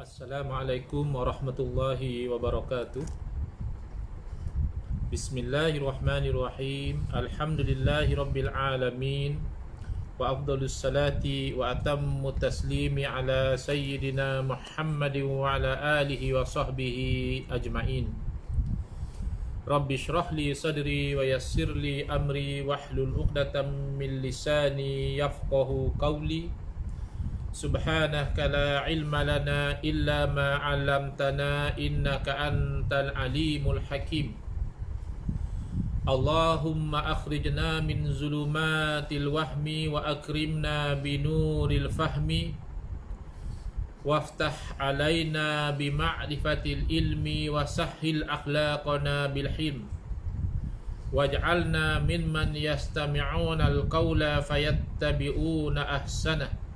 Assalamualaikum warahmatullahi wabarakatuh. Bismillahirrahmanirrahim. Alhamdulillahi rabbil alamin. Wa afdalus salati wa atammu taslimi ala sayyidina Muhammadin wa ala alihi wa sahbihi ajma'in. Rabbi shrah li sadri wa yassir li amri wahlul 'uqdatam min lisani yafqahu qawli. Subhanaka la ilma lana illa ma 'allamtana innaka antal alimul hakim. Allahumma akhrijna min zulumatil wahmi wa akrimna binuril fahmi waftah alaina bima'rifatil ilmi wa sahhil akhlaqana bil hilm waj'alna mimman yastami'una al-qawla fayattabi'una ahsanah.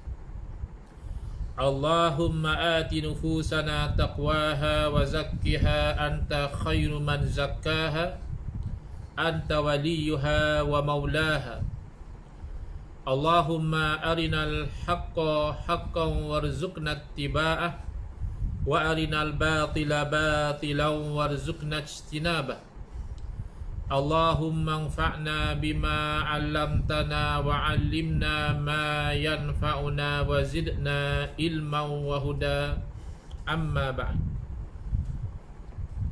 Allahumma ati nufusana taqwaha wa zakkiha anta khairu man zakkaha anta waliyuha wa maulaha. Allahumma arinal haqqa haqqan warzuqna ittiba'ah wa arinal batila batilan warzuqna ijtinabah. Allahumma anfa'na bima 'allamtana wa 'allimna ma yanfa'una wa zidna ilman wa huda. Amma ba'd.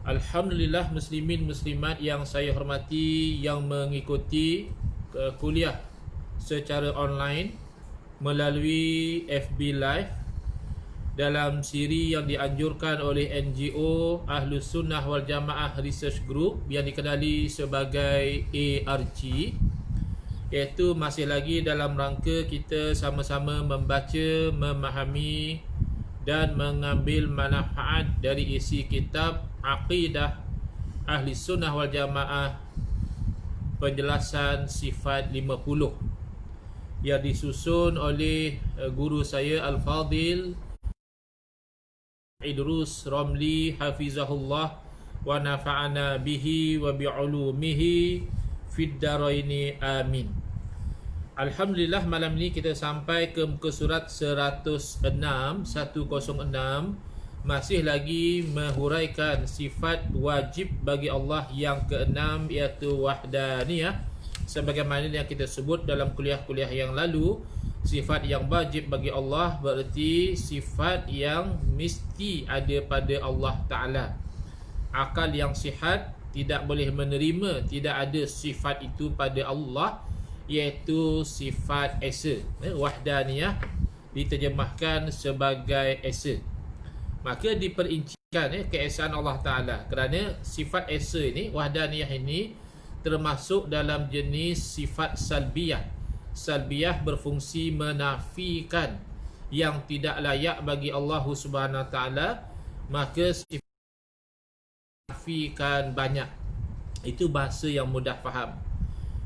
Alhamdulillah muslimin muslimat yang saya hormati, yang mengikuti kuliah secara online melalui FB Live dalam siri yang dianjurkan oleh NGO Ahlus Sunnah wal Jamaah Research Group yang dikenali sebagai ARG, iaitu masih lagi dalam rangka kita sama-sama membaca, memahami dan mengambil manfaat dari isi kitab Aqidah Ahli Sunnah wal Jamaah penjelasan sifat 50 yang disusun oleh guru saya Al-Fadil Idrus Romli hafizahullah wa nafa'ana bihi wa bi'ulumihi fid daraini amin. Alhamdulillah, malam ini kita sampai ke muka surat 106 masih lagi menghuraikan sifat wajib bagi Allah yang keenam, iaitu wahdaniyah. Sebagaimana yang kita sebut dalam kuliah-kuliah yang lalu, sifat yang wajib bagi Allah berarti sifat yang mesti ada pada Allah Ta'ala. Akal yang sihat tidak boleh menerima tidak ada sifat itu pada Allah, iaitu sifat esa. Wahdaniyah diterjemahkan sebagai esa. Maka diperincikan keesaan Allah Ta'ala, kerana sifat esa ini, wahdaniyah ini, termasuk dalam jenis sifat salbiyah. Salbiyah berfungsi menafikan yang tidak layak bagi Allah Subhanahu Wa Taala, maka sifat menafikan banyak. Itu bahasa yang mudah faham.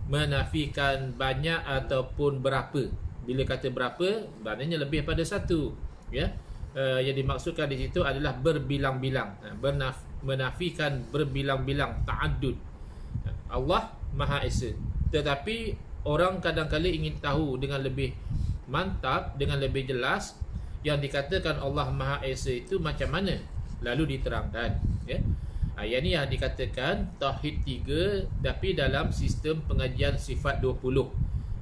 Menafikan banyak ataupun berapa. Bila kata berapa, maknanya lebih pada satu, ya. Yang dimaksudkan di situ adalah berbilang-bilang. Menafikan berbilang-bilang, ta'addud. Allah Maha Esa. Tetapi orang kadang-kala ingin tahu dengan lebih mantap, dengan lebih jelas, yang dikatakan Allah Maha Esa itu macam mana, lalu diterangkan, ya. Yang ni yang dikatakan Tauhid 3, tapi dalam sistem pengajian sifat 20.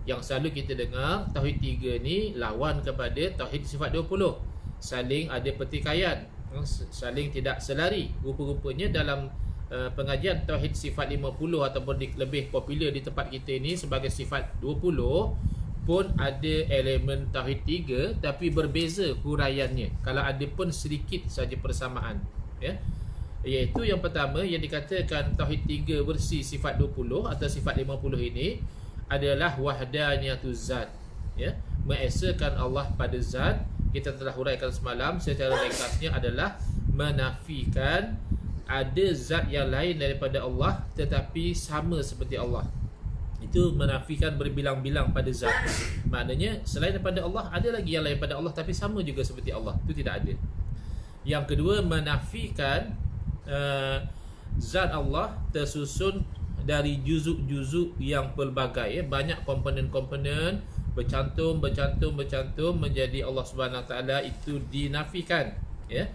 Yang selalu kita dengar Tauhid 3 ni lawan kepada Tauhid sifat 20, saling ada pertikaian, saling tidak selari. Rupa-rupanya dalam pengajian Tauhid sifat 50 ataupun lebih popular di tempat kita ini sebagai sifat 20 pun ada elemen Tauhid 3, tapi berbeza huraiannya. Kalau ada pun sedikit saja persamaan, ya. Iaitu yang pertama yang dikatakan Tauhid 3 versi sifat 20 atau sifat 50 ini adalah wahdaniyatuz zat, ya. Mengesakan Allah pada zat. Kita telah huraikan semalam secara ringkasnya adalah menafikan ada zat yang lain daripada Allah tetapi sama seperti Allah. Itu menafikan berbilang-bilang pada zat. Maknanya selain daripada Allah ada lagi yang lain pada Allah tapi sama juga seperti Allah. Itu tidak ada. Yang kedua, menafikan zat Allah tersusun dari juzuk-juzuk yang pelbagai, ya. Banyak komponen-komponen bercantum menjadi Allah Subhanahu Wa Taala, itu dinafikan. ya.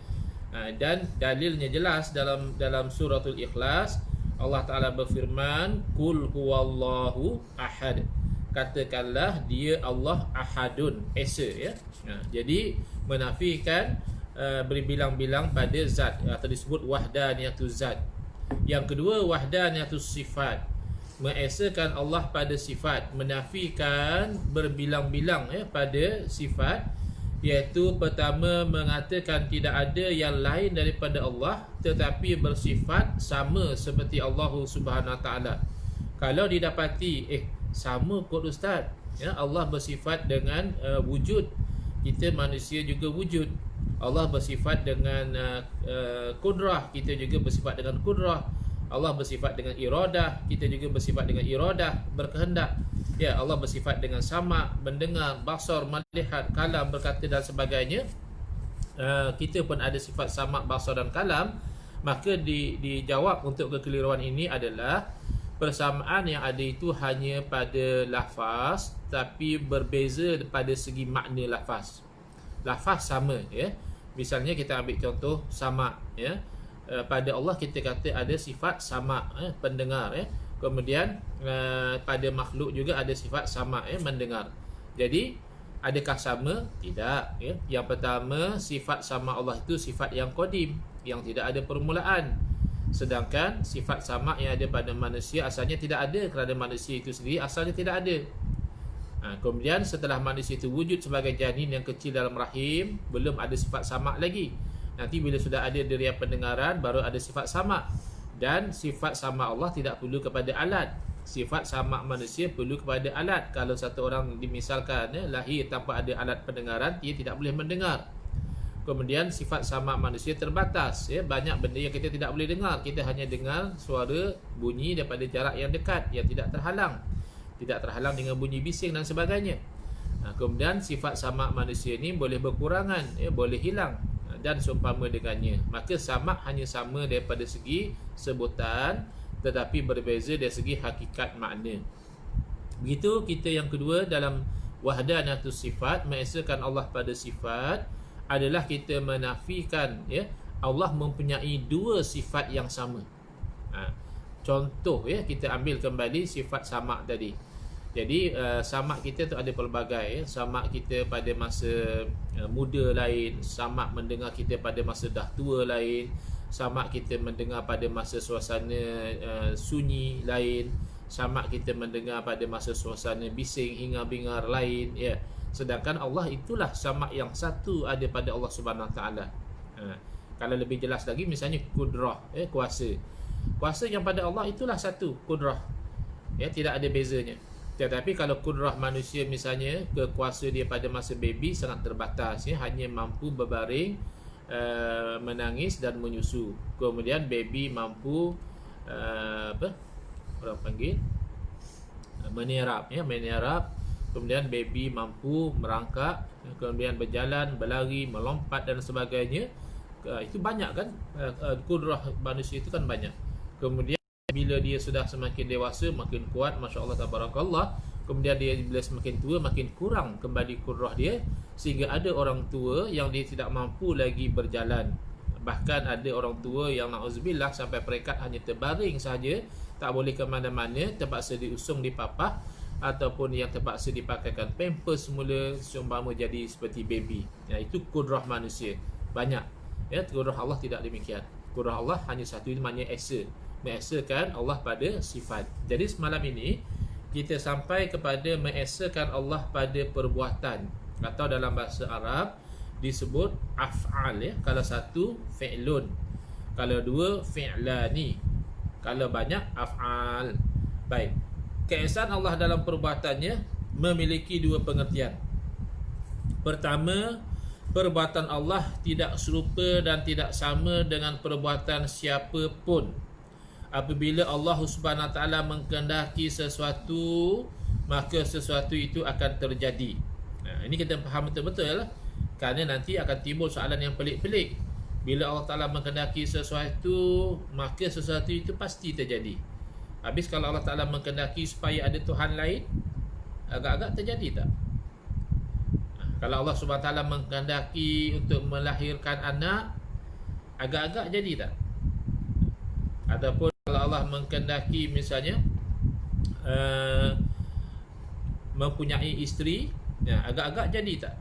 Dan dalilnya jelas dalam suratul Ikhlas. Allah Ta'ala berfirman, Qul huwallahu ahad. Katakanlah dia Allah ahadun, esa, ya. Jadi menafikan berbilang-bilang pada zat, atau disebut wahdaniyatus zat. Yang kedua, wahdaniyatus sifat, mengesakan Allah pada sifat, menafikan berbilang-bilang pada sifat, iaitu pertama mengatakan tidak ada yang lain daripada Allah tetapi bersifat sama seperti Allah Subhanahu Wa Taala. Kalau didapati sama kot ustaz, ya, Allah bersifat dengan wujud, kita manusia juga wujud. Allah bersifat dengan kudrah, kita juga bersifat dengan kudrah. Allah bersifat dengan iradah, kita juga bersifat dengan iradah, berkehendak. Ya, Allah bersifat dengan sama, mendengar, basar, melihat, kalam, berkata dan sebagainya. Kita pun ada sifat sama, basar dan kalam. Maka dijawab untuk kekeliruan ini adalah persamaan yang ada itu hanya pada lafaz, tapi berbeza pada segi makna lafaz. Lafaz sama, ya. Misalnya kita ambil contoh sama, ya. Pada Allah kita kata ada sifat sama, pendengar, ya. Kemudian pada makhluk juga ada sifat sama, mendengar. Jadi adakah sama? Tidak, ya. Yang pertama, sifat sama Allah itu sifat yang qadim, yang tidak ada permulaan. Sedangkan sifat sama yang ada pada manusia asalnya tidak ada, kerana manusia itu sendiri asalnya tidak ada. Kemudian setelah manusia itu wujud sebagai janin yang kecil dalam rahim, belum ada sifat sama lagi. Nanti bila sudah ada derian pendengaran, baru ada sifat sama. Dan sifat sama Allah tidak perlu kepada alat. Sifat sama manusia perlu kepada alat. Kalau satu orang dimisalkan lahir tanpa ada alat pendengaran, dia tidak boleh mendengar. Kemudian sifat sama manusia terbatas, ya. Banyak benda yang kita tidak boleh dengar. Kita hanya dengar suara bunyi daripada jarak yang dekat, yang tidak terhalang. Tidak terhalang dengan bunyi bising dan sebagainya. Kemudian sifat sama manusia ini boleh berkurangan, ya, boleh hilang, dan seumpama dengannya. Maka sama hanya sama daripada segi sebutan, tetapi berbeza dari segi hakikat makna. Begitu kita yang kedua dalam wahdaniyatus sifat, mengesakan Allah pada sifat, adalah kita menafikan, ya, Allah mempunyai dua sifat yang sama. Contoh, ya, kita ambil kembali sifat sama tadi. Jadi sama kita tu ada pelbagai, ya. Sama kita pada masa muda lain, sama mendengar kita pada masa dah tua lain, sama kita mendengar pada masa suasana sunyi lain, sama kita mendengar pada masa suasana bising hingar-bingar lain, ya. Sedangkan Allah itulah sama yang satu ada pada Allah Subhanahu Wa Taala. Kalau lebih jelas lagi, misalnya kudrah, kuasa. Kuasa yang pada Allah itulah satu, kudrah, ya, tidak ada bezanya. Tetapi kalau kudrah manusia misalnya, kekuasa dia pada masa baby sangat terbatas, ya, hanya mampu berbaring, menangis dan menyusu. Kemudian baby mampu orang panggil menyerap, ya, menyerap. Kemudian baby mampu merangkak, kemudian berjalan, berlari, melompat dan sebagainya. Itu banyak kan, kudrah manusia itu kan banyak. Kemudian bila dia sudah semakin dewasa, makin kuat, Masya Allah, tabarakallah. Kemudian dia bila semakin tua, makin kurang kembali kudrah dia, sehingga ada orang tua yang dia tidak mampu lagi berjalan. Bahkan ada orang tua yang na'udzubillah sampai peringkat hanya terbaring saja, tak boleh ke mana-mana, terpaksa diusung di papah, ataupun yang terpaksa dipakaikan pampers semula, seumpama jadi seperti baby. Ya, itu kudrah manusia banyak, ya. Kudrah Allah tidak demikian. Kudrah Allah hanya satu, itu maknanya esa, mengesakan Allah pada sifat. Jadi semalam ini kita sampai kepada mengesakan Allah pada perbuatan, atau dalam bahasa Arab disebut af'al, ya. Kalau satu, fi'lun. Kalau dua, fi'lani. Kalau banyak, af'al. Baik. Keesaan Allah dalam perbuatannya memiliki dua pengertian. Pertama, perbuatan Allah tidak serupa dan tidak sama dengan perbuatan siapa pun. Apabila Allah Subhanahu Wa Taala mengkehendaki sesuatu, maka sesuatu itu akan terjadi. Ini kita faham betul-betul lah. Kerana nanti akan timbul soalan yang pelik-pelik. Bila Allah Ta'ala mengkehendaki sesuatu, maka sesuatu itu pasti terjadi. Habis kalau Allah Ta'ala mengkehendaki supaya ada Tuhan lain, agak-agak terjadi tak? Kalau Allah Subhanahu Wa Taala mengkehendaki untuk melahirkan anak, agak-agak jadi tak? Ataupun kalau Allah mengkehendaki misalnya mempunyai isteri, agak-agak jadi tak?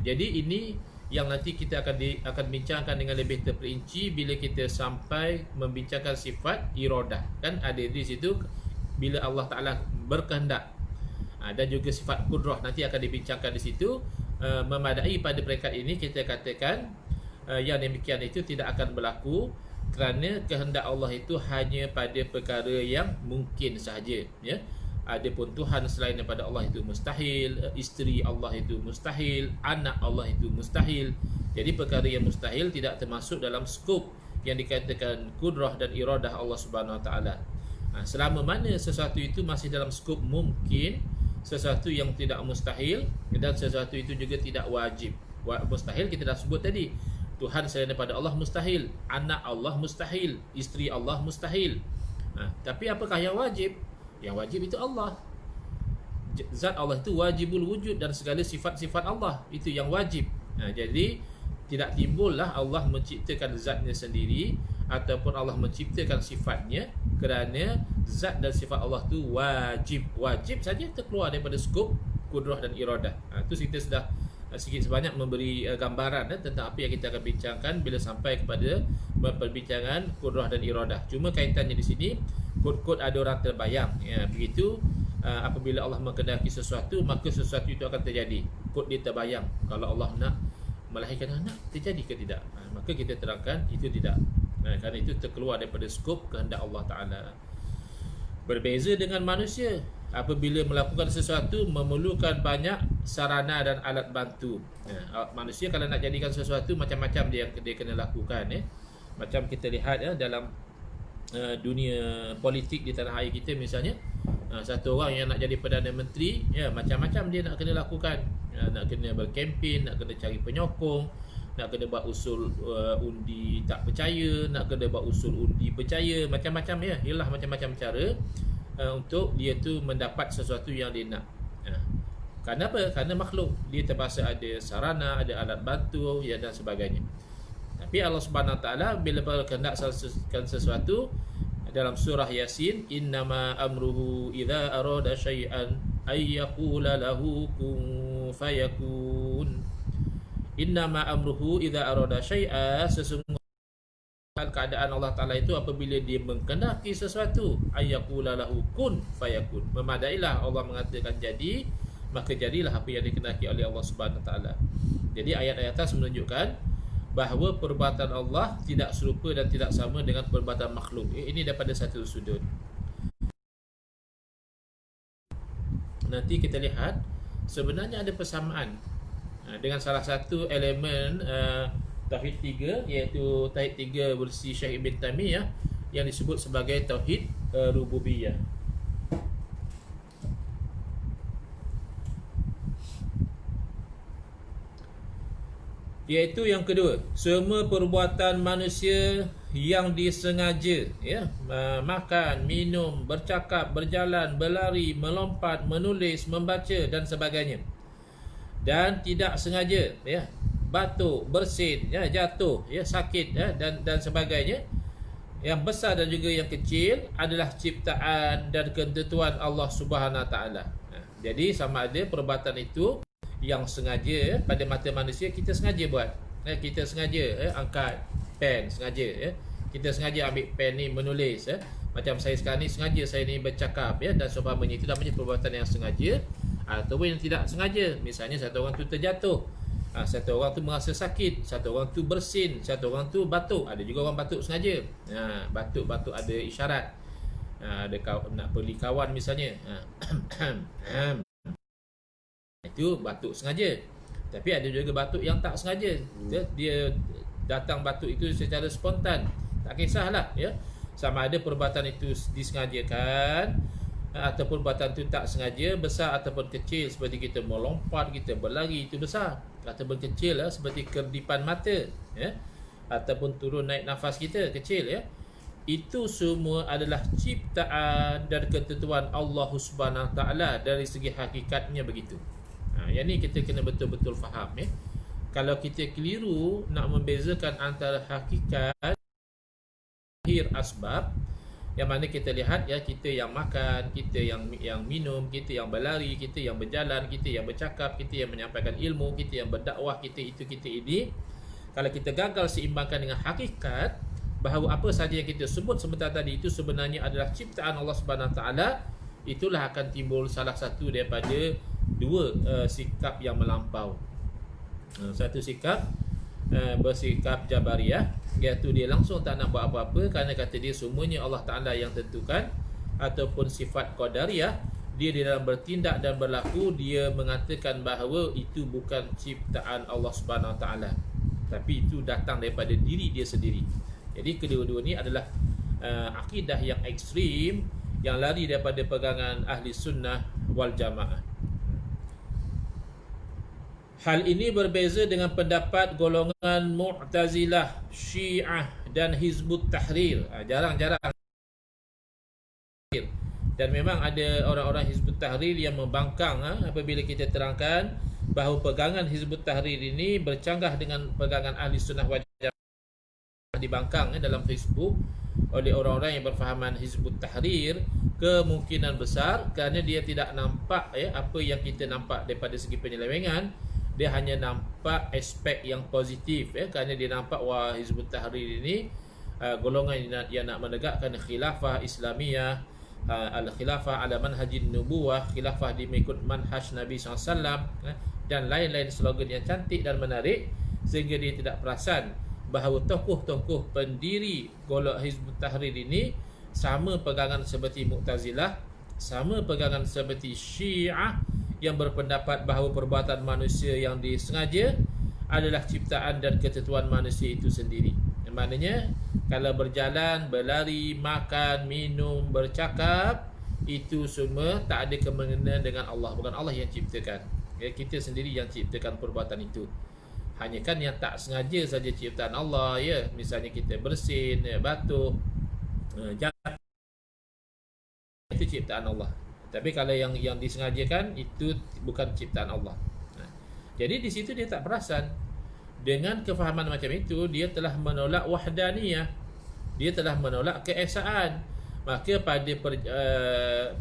Jadi ini yang nanti kita akan bincangkan dengan lebih terperinci bila kita sampai membincangkan sifat iradah. Kan ada di situ bila Allah Taala berkehendak. Dan juga sifat kudrah nanti akan dibincangkan di situ. Memadai pada peringkat ini kita katakan yang demikian itu tidak akan berlaku kerana kehendak Allah itu hanya pada perkara yang mungkin sahaja, ya. Adapun Tuhan selain daripada Allah itu mustahil, isteri Allah itu mustahil, anak Allah itu mustahil. Jadi perkara yang mustahil tidak termasuk dalam skop yang dikatakan kudrah dan iradah Allah Subhanahu Wa Taala. Selama mana sesuatu itu masih dalam skop mungkin, sesuatu yang tidak mustahil, dan sesuatu itu juga tidak wajib. Mustahil kita dah sebut tadi, Tuhan selain daripada Allah mustahil, anak Allah mustahil, isteri Allah mustahil. Tapi apakah yang wajib? Yang wajib itu Allah. Zat Allah itu wajibul wujud, dan segala sifat-sifat Allah itu yang wajib. Jadi tidak timbullah Allah menciptakan zatnya sendiri ataupun Allah menciptakan sifatnya, kerana zat dan sifat Allah tu wajib saja terkeluar daripada skop kudrah dan iradah. Itu kita sudah sikit sebanyak memberi gambaran tentang apa yang kita akan bincangkan bila sampai kepada perbincangan kudrah dan iradah. Cuma kaitannya di sini kod-kod ada orang terbayang, begitu. Apabila Allah mengkehendaki sesuatu, maka sesuatu itu akan terjadi. Kod dia terbayang. Kalau Allah nak melahirkan anak, terjadi ke tidak? Maka kita terangkan itu tidak. Kerana itu terkeluar daripada skop kehendak Allah Ta'ala. Berbeza dengan manusia, apabila melakukan sesuatu memerlukan banyak sarana dan alat bantu. Manusia kalau nak jadikan sesuatu, macam-macam dia kena lakukan. Macam kita lihat dalam dunia politik di tanah air kita misalnya, satu orang yang nak jadi Perdana Menteri, macam-macam dia nak kena lakukan. Nak kena berkempen, nak kena cari penyokong, nak kena buat usul undi tak percaya, nak kena buat usul undi percaya, macam-macam, ialah macam-macam cara untuk dia tu mendapat sesuatu yang dia nak. Kerana apa? Kerana makhluk, dia terpaksa ada sarana, ada alat bantu, dan sebagainya. Tapi Allah Subhanahu Wa Taala bila berkehendak sesuatu, dalam surah Yasin, innama amruhu idza arada syai'an ay yaqula lahu kun fayakun. Innama amruhu idza arada syai'a, sesungguhnya keadaan Allah Ta'ala itu apabila dia mengkehendaki sesuatu, ay yaqula lahu kun fayakun. Memadailah Allah mengatakan jadi, maka jadilah apa yang dikehendaki oleh Allah Subhanahu Wa Taala. Jadi ayat-ayat atas menunjukkan bahawa perbuatan Allah tidak serupa dan tidak sama dengan perbuatan makhluk. Ini daripada satu sudut. Nanti kita lihat sebenarnya ada persamaan dengan salah satu elemen Tauhid 3, iaitu Tauhid 3 versi Syekh Ibn Taimiyah yang disebut sebagai Tauhid Rububiyah. Iaitu yang kedua, semua perbuatan manusia yang disengaja, makan, minum, bercakap, berjalan, berlari, melompat, menulis, membaca dan sebagainya, dan tidak sengaja, batuk, bersin, jatuh, sakit, dan sebagainya, yang besar dan juga yang kecil adalah ciptaan dan ketentuan Allah Subhanahu Wa Taala. Jadi sama ada perbuatan itu yang sengaja pada mata manusia, kita sengaja buat, kita sengaja angkat pen, sengaja kita sengaja ambil pen ni menulis, macam saya sekarang ni sengaja saya ni bercakap, dan seumpamanya, itu namanya perbuatan yang sengaja. Ataupun yang tidak sengaja, misalnya satu orang tu terjatuh, satu orang tu merasa sakit, satu orang tu bersin, satu orang tu batuk. Ada juga orang batuk sengaja, batuk ada isyarat, ada nak beli kawan misalnya, itu batuk sengaja. Tapi ada juga batuk yang tak sengaja, dia datang batuk itu secara spontan, tak kisahlah, sama ada perbuatan itu disengajakan ataupun perbuatan itu tak sengaja, besar ataupun kecil, seperti kita melompat, kita berlari, itu besar, ataupun kecil seperti kerdipan mata, ataupun turun naik nafas kita, kecil, itu semua adalah ciptaan dan ketentuan Allah Subhanahu Wa Taala dari segi hakikatnya begitu. Yang ni kita kena betul-betul faham ya. Kalau kita keliru nak membezakan antara hakikat zahir asbab, yang mana kita lihat ya, kita yang makan, kita yang minum, kita yang berlari, kita yang berjalan, kita yang bercakap, kita yang menyampaikan ilmu, kita yang berdakwah, kita itu, kita ini. Kalau kita gagal seimbangkan dengan hakikat bahawa apa saja yang kita sebut sebentar tadi itu sebenarnya adalah ciptaan Allah Subhanahu Wa Taala, itulah akan timbul salah satu daripada dua sikap yang melampau. Satu sikap bersikap Jabariyah, iaitu dia langsung tak nak buat apa-apa kerana kata dia semuanya Allah Ta'ala yang tentukan, ataupun sifat Qadariyah, dia di dalam bertindak dan berlaku dia mengatakan bahawa itu bukan ciptaan Allah Subhanahu Wa Taala, tapi itu datang daripada diri dia sendiri. Jadi kedua-dua ni adalah akidah yang ekstrim, yang lari daripada pegangan ahli sunnah wal jamaah. Hal ini berbeza dengan pendapat golongan Mu'tazilah, Syiah dan Hizbut Tahrir. Jarang-jarang. Dan memang ada orang-orang Hizbut Tahrir yang membangkang apabila kita terangkan bahawa pegangan Hizbut Tahrir ini bercanggah dengan pegangan ahli sunnah wal jamaah. Dibangkang dalam Facebook oleh orang-orang yang berfahaman Hizbut Tahrir, kemungkinan besar kerana dia tidak nampak apa yang kita nampak daripada segi penyelewengan. Dia hanya nampak aspek yang positif kerana dia nampak wah, Hizbut Tahrir ini golongan yang nak menegakkan khilafah Islamiyah, al-khilafah ala manhajin nubuwah, khilafah di mengikut manhaj Nabi SAW, dan lain-lain slogan yang cantik dan menarik, sehingga dia tidak perasan bahawa tokoh-tokoh pendiri golongan Hizbut Tahrir ini sama pegangan seperti Mu'tazilah, sama pegangan seperti Syiah yang berpendapat bahawa perbuatan manusia yang disengaja adalah ciptaan dan ketentuan manusia itu sendiri. Yang maknanya kalau berjalan, berlari, makan, minum, bercakap, itu semua tak ada kemengena dengan Allah, bukan Allah yang ciptakan. Kita sendiri yang ciptakan perbuatan itu. Hanya kan yang tak sengaja saja ciptaan Allah misalnya kita bersin, batuk, jatuh, itu ciptaan Allah. Tapi kalau yang disengajakan itu bukan ciptaan Allah. Jadi di situ dia tak perasan. Dengan kefahaman macam itu, dia telah menolak wahdaniyah. Dia telah menolak keesaan. Maka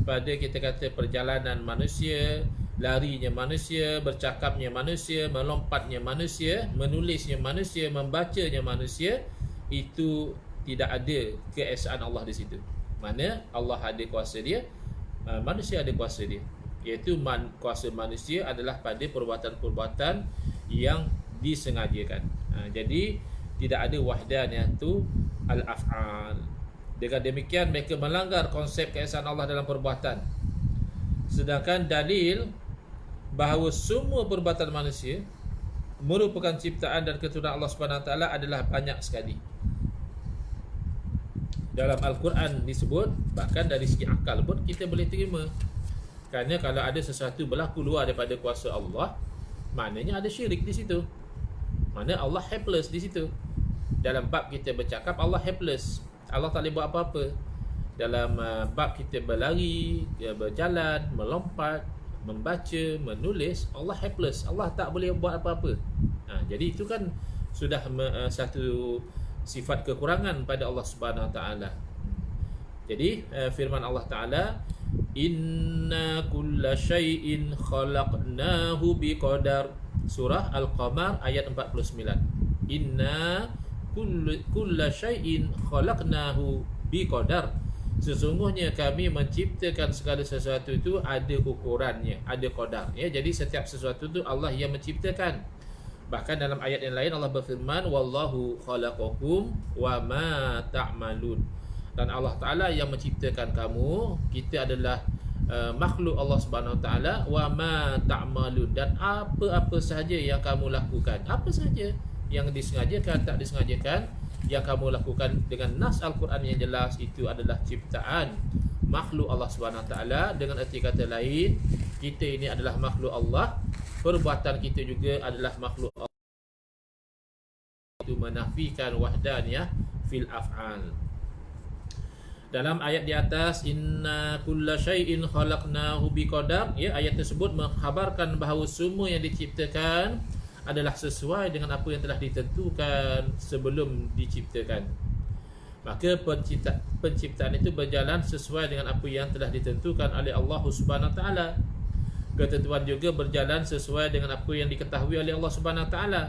pada kita kata perjalanan manusia, larinya manusia, bercakapnya manusia, melompatnya manusia, menulisnya manusia, membacanya manusia, itu tidak ada keesaan Allah di situ. Mana Allah ada kuasa dia, manusia ada kuasa dia, iaitu kuasa manusia adalah pada perbuatan-perbuatan yang disengajakan. Jadi tidak ada wahdaniyah tu al-af'al. Dengan demikian mereka melanggar konsep keesaan Allah dalam perbuatan. Sedangkan dalil bahawa semua perbuatan manusia merupakan ciptaan dan keturunan Allah Subhanahu Wa Taala adalah banyak sekali. Dalam Al-Quran disebut, bahkan dari segi akal pun kita boleh terima. Kerana kalau ada sesuatu berlaku luar daripada kuasa Allah, maknanya ada syirik di situ. Mana Allah helpless di situ. Dalam bab kita bercakap, Allah helpless. Allah tak boleh buat apa-apa. Dalam bab kita berlari, berjalan, melompat, membaca, menulis, Allah helpless. Allah tak boleh buat apa-apa. Jadi itu kan sudah satu sifat kekurangan pada Allah Subhanahu Wa Taala. Jadi firman Allah Taala, inna kulla syai'in khalaqnahu biqadar. Surah Al-Qamar ayat 49. Inna kulla syai'in khalaqnahu biqadar. Sesungguhnya kami menciptakan segala sesuatu itu ada ukurannya, ada qadar. Jadi setiap sesuatu itu Allah yang menciptakan. Bahkan dalam ayat yang lain Allah berfirman, wallahu khalaqakum wa ma ta'malun. Dan Allah Ta'ala yang menciptakan kamu. Kita adalah makhluk Allah Subhanahu Wa Ta'ala. Wa ma ta'malun. Dan apa-apa sahaja yang kamu lakukan, apa sahaja yang disengajakan, tak disengajakan, yang kamu lakukan dengan nas Al-Quran yang jelas, itu adalah ciptaan makhluk Allah Subhanahu Wa Ta'ala. Dengan erti kata lain, kita ini adalah makhluk Allah, perbuatan kita juga adalah makhluk Allah. Itu menafikan wahdaniyah fil af'al. Dalam ayat di atas, inna kulla syai'in khalaqnahu biqadar, ya, ayat tersebut mengkhabarkan bahawa semua yang diciptakan adalah sesuai dengan apa yang telah ditentukan sebelum diciptakan. Maka penciptaan itu berjalan sesuai dengan apa yang telah ditentukan oleh Allah Subhanahu Wa Taala. Ketentuan juga berjalan sesuai dengan apa yang diketahui oleh Allah Subhanahu Wa Taala.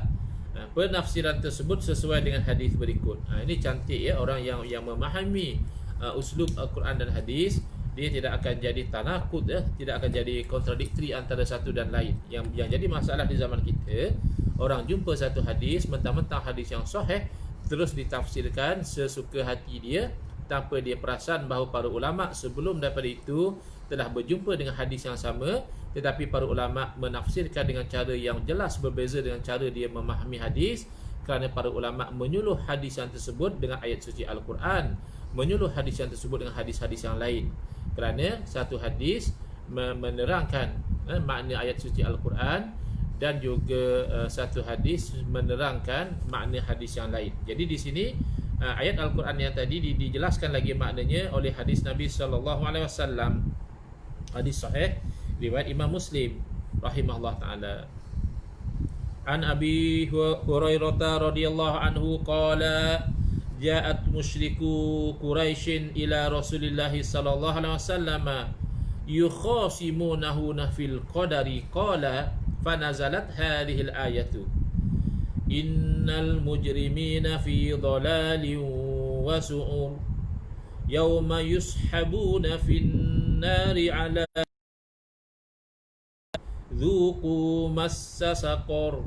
Penafsiran tersebut sesuai dengan hadis berikut. Ini cantik, ya, orang yang memahami uslub Al-Quran dan hadis, dia tidak akan jadi tanakut, ya, tidak akan jadi kontradiktori antara satu dan lain. Yang jadi masalah di zaman kita, orang jumpa satu hadis, mentang-mentang hadis yang sahih, terus ditafsirkan sesuka hati dia, tanpa dia perasan bahawa para ulama sebelum daripada itu telah berjumpa dengan hadis yang sama, tetapi para ulama menafsirkan dengan cara yang jelas berbeza dengan cara dia memahami hadis, kerana para ulama menyuluh hadis yang tersebut dengan ayat suci Al-Quran, menyuluh hadis yang tersebut dengan hadis-hadis yang lain, kerana satu hadis menerangkan makna ayat suci Al-Quran, dan juga satu hadis menerangkan makna hadis yang lain. Jadi di sini ayat Al-Quran yang tadi dijelaskan lagi maknanya oleh hadis Nabi SAW, hadis sahih riwayat Imam Muslim rahimahullah taala. An Abi Hurairah radhiyallahu anhu qala ja'at musyriku Quraisyin ila Rasulillah sallallahu alaihi wasallam yukhasimunahu fil qadari qala fanazalat hadhil ayatu innal mujrimina fi dhalalin wa su'ur yawma yushabuna fin nari ala dhuqu massa saqar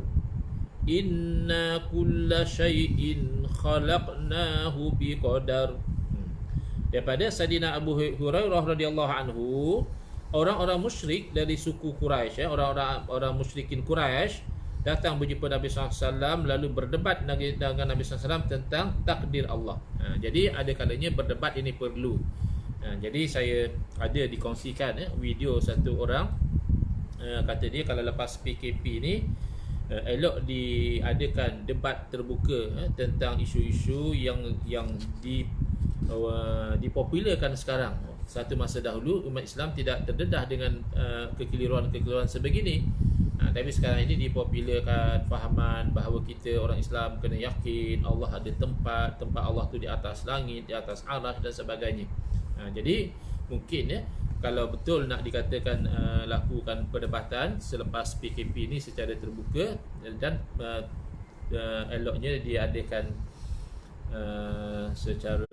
inna kulla syai'in khalaqnahu biqadar. Daripada Sayyidina Abu Hurairah radhiyallahu anhu, orang-orang musyrik dari suku Quraisy, orang musyrikin Quraisy datang berjumpa Nabi SAW, lalu berdebat dengan Nabi SAW tentang takdir Allah. Jadi ada kalanya berdebat ini perlu. Jadi saya ada dikongsikan video satu orang, kata dia kalau lepas PKP ni elok diadakan debat terbuka tentang isu-isu yang dipopularkan sekarang. Satu masa dahulu umat Islam tidak terdedah dengan kekeliruan-kekeliruan sebegini. Tapi sekarang ini dipopularkan fahaman bahawa kita orang Islam kena yakin Allah ada tempat Allah tu di atas langit, di atas arasy dan sebagainya. Jadi mungkin, ya, kalau betul nak dikatakan lakukan perdebatan selepas PKP ni secara terbuka, dan eloknya diadakan secara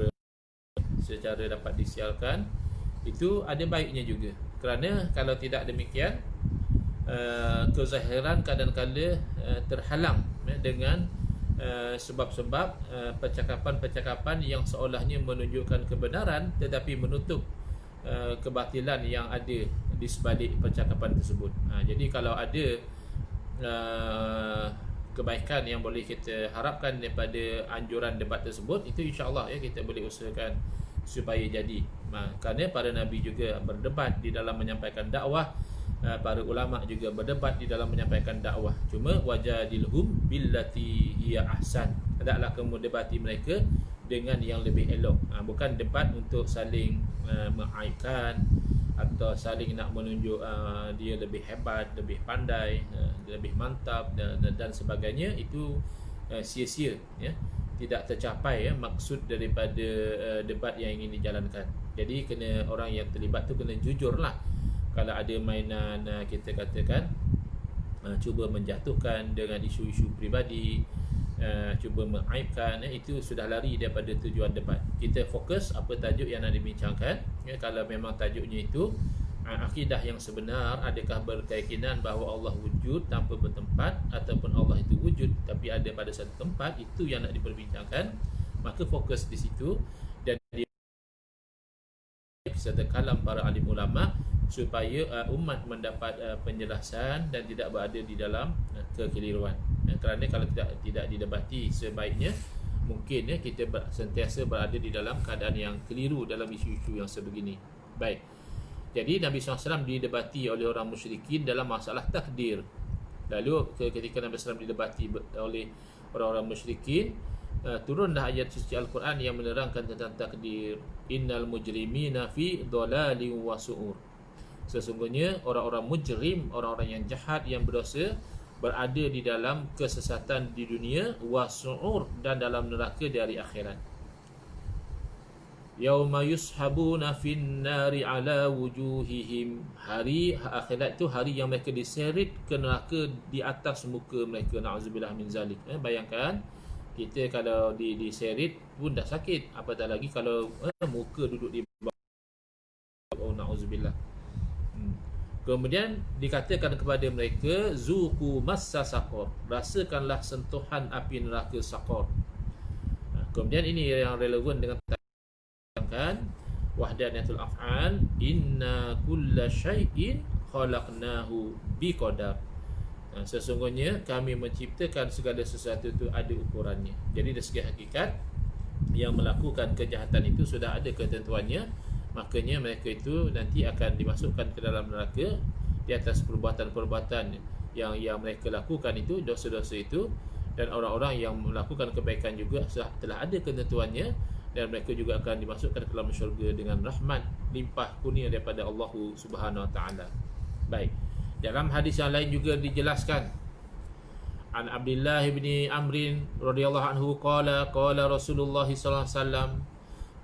dapat disiarkan, itu ada baiknya juga. Kerana kalau tidak demikian, kezahiran kadang-kadang terhalang dengan sebab-sebab percakapan-percakapan yang seolahnya menunjukkan kebenaran tetapi menutup kebatilan yang ada di sebalik percakapan tersebut. Jadi kalau ada kebaikan yang boleh kita harapkan daripada anjuran debat tersebut, itu insya-Allah, ya, kita boleh usahakan supaya jadi. Kerana para nabi juga berdebat di dalam menyampaikan dakwah, para ulama juga berdebat di dalam menyampaikan dakwah. Cuma wajadilhum billati hiya ahsan, hendaklah kamu debati mereka dengan yang lebih elok. Bukan debat untuk saling mengaibkan atau saling nak menunjuk dia lebih hebat, lebih pandai, lebih mantap dan sebagainya. Itu sia-sia, ya, tidak tercapai, ya, maksud daripada debat yang ingin dijalankan. Jadi kena, orang yang terlibat tu kena jujurlah. Kalau ada mainan, kita katakan cuba menjatuhkan dengan isu-isu peribadi, cuba mengaibkan, itu sudah lari daripada tujuan debat. Kita fokus apa tajuk yang nak dibincangkan, ya. Kalau memang tajuknya itu akidah yang sebenar, adakah berkeyakinan bahawa Allah wujud tanpa bertempat, ataupun Allah itu wujud tapi ada pada satu tempat, itu yang nak diperbincangkan, maka fokus di situ dan serta kalam para alim ulama supaya umat mendapat penjelasan dan tidak berada di dalam kekeliruan. Kerana kalau tidak didebati sebaiknya, mungkin, ya, kita sentiasa berada di dalam keadaan yang keliru dalam isu-isu yang sebegini. Baik. Jadi Nabi SAW didebati oleh orang musyrikin dalam masalah takdir. Lalu ketika Nabi SAW didebati oleh orang-orang musyrikin, turunlah ayat suci Al-Quran yang menerangkan tentang takdir. Innal mujrimina fi dhalalin wa su'ur. Sesungguhnya orang-orang mujrim, orang-orang yang jahat, yang berdosa, berada di dalam kesesatan di dunia, wa su'ur, dan dalam neraka di hari akhirat. Yauma yushabuna fin nari ala wujuhihim. Hari akhirat itu hari yang mereka diseret ke neraka di atas muka mereka. Na'udzubillah min zalik. Bayangkan kita kalau diseret pun dah sakit, apatah lagi kalau muka duduk di bawah. Na'udzubillah. Kemudian dikatakan kepada mereka, zuqu massa saqar, rasakanlah sentuhan api neraka saqar. Kemudian ini yang relevan dengan wahdaniyatul af'al, inna kulla syai'in khalaqnahu biqadar. Sesungguhnya kami menciptakan segala sesuatu itu ada ukurannya. Jadi dari segi hakikat, yang melakukan kejahatan itu sudah ada ketentuannya, makanya mereka itu nanti akan dimasukkan ke dalam neraka di atas perbuatan-perbuatan yang mereka lakukan itu, dosa-dosa itu. Dan orang-orang yang melakukan kebaikan juga telah ada ketentuannya, dan mereka juga akan dimasukkan ke dalam syurga dengan rahmat limpah kurnia daripada Allah Subhanahu Wa Taala. Baik. Dalam hadis yang lain juga dijelaskan, an Abdullah bin Amr radhiyallahu anhu qala Rasulullah sallallahu alaihi wasallam,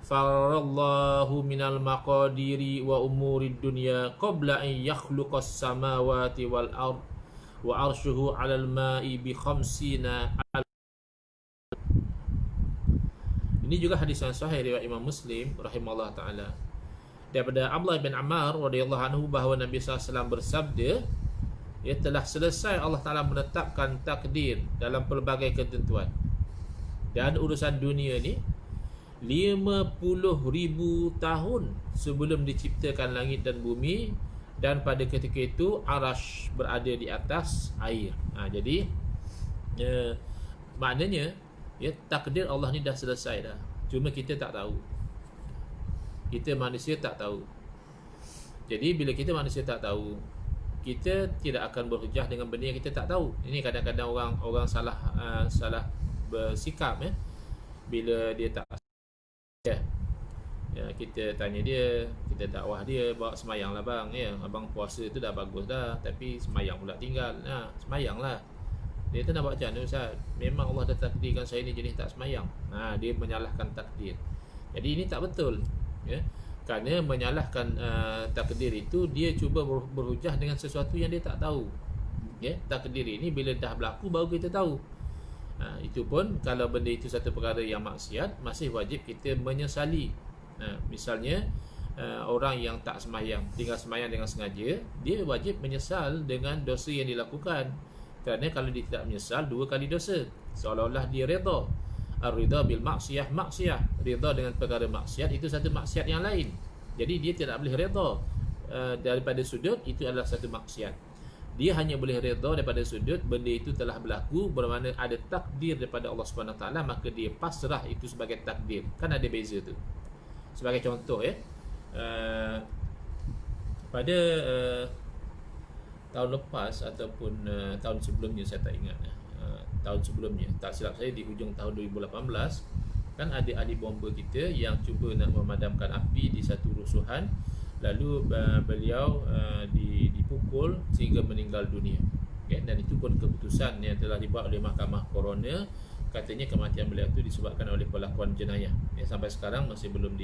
farallahu minal maqadiri wa umurid dunya qabla an yakhluqas samawati wal ard wa arshuhu 'alal ma'i bi khamsina. Ini juga hadis yang sahih riwayat Imam Muslim rahimahullah taala. Daripada Abdullah bin Ammar radhiyallahu anhu bahawa Nabi SAW bersabda, ya, telah selesai Allah Taala menetapkan takdir dalam pelbagai ketentuan. Dan urusan dunia ni 50,000 tahun sebelum diciptakan langit dan bumi, dan pada ketika itu Arash berada di atas air. Jadi maknanya, ya, takdir Allah ni dah selesai dah. Cuma kita tak tahu. Kita manusia tak tahu. Jadi bila kita manusia tak tahu, kita tidak akan berhujah dengan benda yang kita tak tahu. Ini kadang-kadang orang salah bersikap, ya. Bila dia tak, ya, kita tanya dia, kita dakwah dia, bawa semayang lah bang, ya, abang puasa tu dah bagus dah, tapi semayang pula tinggal. Semayang lah. Dia tu nak buat macam mana Ustaz? Memang Allah dah takdirkan saya ni jenis tak semayang. Dia menyalahkan takdir. Jadi ini tak betul, ya. Kerana menyalahkan takdir itu, dia cuba berhujah dengan sesuatu yang dia tak tahu, ya. Takdir ini bila dah berlaku baru kita tahu. Itu pun kalau benda itu satu perkara yang maksiat, masih wajib kita menyesali. Misalnya orang yang tak semayang, tinggal semayang dengan sengaja, dia wajib menyesal dengan dosa yang dilakukan. Kerana kalau dia tidak menyesal, 2 kali dosa. Seolah-olah dia redha. Ar-ridha bil maksiyah, maksiyah. Redha dengan perkara maksiat itu satu maksiat yang lain. Jadi dia tidak boleh redha daripada sudut itu adalah satu maksiat. Dia hanya boleh redha daripada sudut benda itu telah berlaku, bermakna ada takdir daripada Allah Subhanahu Taala, maka dia pasrah itu sebagai takdir. Kan ada beza tu. Sebagai contoh, ya, pada tahun lepas ataupun tahun sebelumnya, saya tak ingat, tahun sebelumnya, tak silap saya di hujung tahun 2018, kan ada ahli bomba kita yang cuba nak memadamkan api di satu rusuhan, lalu beliau dipukul sehingga meninggal dunia, okay? Dan itu pun keputusan yang telah dibuat oleh mahkamah coroner, katanya kematian beliau itu disebabkan oleh pelakuan jenayah, ya. Sampai sekarang masih belum